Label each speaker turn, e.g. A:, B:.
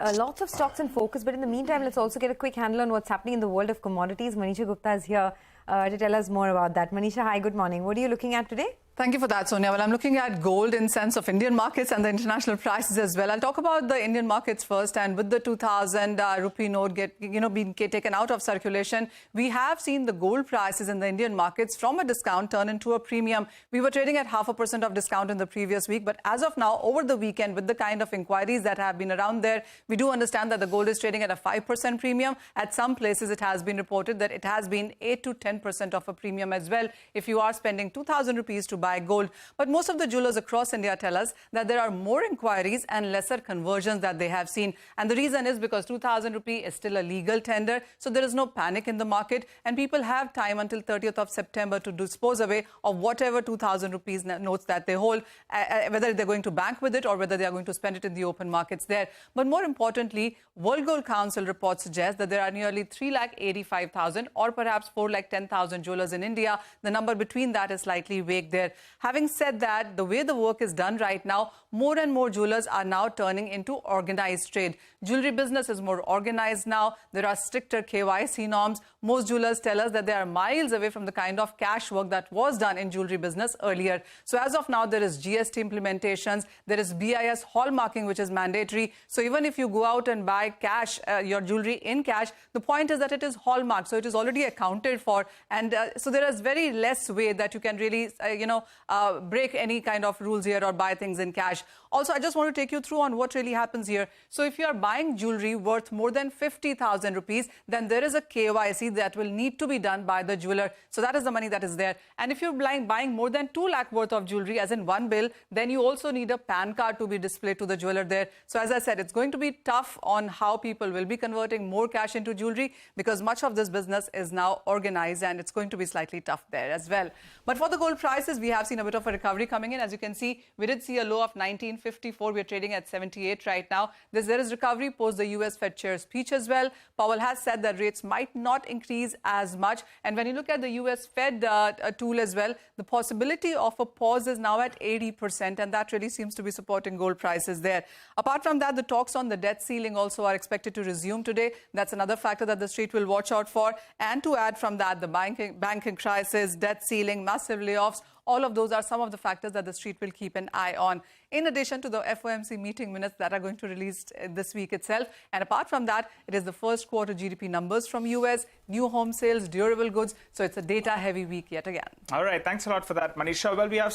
A: Lots of stocks in focus, but in the meantime, let's also get a quick handle on what's happening in the world of commodities. Manisha Gupta is here to tell us more about that. Manisha, hi, good morning. What are you looking at today?
B: Thank you for that, Sonia. Well, I'm looking at gold in sense of Indian markets and the international prices as well. I'll talk about the Indian markets first. And with the 2000 rupee note being taken out of circulation, we have seen the gold prices in the Indian markets from a discount turn into a premium. We were trading at 0.5% of discount in the previous week, but as of now, over the weekend, with the kind of inquiries that have been around there, we do understand that the gold is trading at a 5% premium. At some places, it has been reported that it has been 8 to 10% of a premium as well if you are spending 2,000 rupees to buy gold. But most of the jewelers across India tell us that there are more inquiries and lesser conversions that they have seen. And the reason is because 2,000 rupee is still a legal tender, so there is no panic in the market, and people have time until 30th of September to dispose away of whatever 2,000 rupees notes that they hold, whether they're going to bank with it or whether they are going to spend it in the open markets there. But more importantly, World Gold Council reports suggest that there are nearly 3,85,000 or perhaps 4,10,000 jewelers in India. The number between that is slightly vague there. Having said that, the way the work is done right now, more and more jewelers are now turning into organized trade. Jewelry business is more organized now. There are stricter KYC norms. Most jewelers tell us that they are miles away from the kind of cash work that was done in jewelry business earlier. So as of now, there is GST implementations. There is BIS hallmarking, which is mandatory. So even if you go out and buy cash, your jewelry in cash, the point is that it is hallmarked. So it is already accounted for. And so there is very less way that you can really, break any kind of rules here or buy things in cash. Also, I just want to take you through on what really happens here. So if you are buying jewelry worth more than 50,000 rupees, then there is a KYC that will need to be done by the jeweler. So that is the money that is there. And if you're buying more than 2 lakh worth of jewelry, as in one bill, then you also need a PAN card to be displayed to the jeweler there. So as I said, it's going to be tough on how people will be converting more cash into jewelry, because much of this business is now organized, and it's going to be slightly tough there as well. But for the gold prices, we have seen a bit of a recovery coming in. As you can see, we did see a low of 1954. We're trading at 78 right now. There is recovery post the US Fed chair speech as well. Powell has said that rates might not increase as much. And when you look at the US Fed tool as well, the possibility of a pause is now at 80%, and that really seems to be supporting gold prices there. Apart from that, the talks on the debt ceiling also are expected to resume today. That's another factor that the street will watch out for. And to add from that, the banking crisis, debt ceiling, massive layoffs, all of those are some of the factors that the street will keep an eye on, in addition to the FOMC meeting minutes that are going to release this week itself. And apart from that, it is the first quarter GDP numbers from US, new home sales, durable goods. So it's a data-heavy week yet again.
C: All right. Thanks a lot for that, Manisha. Well, we have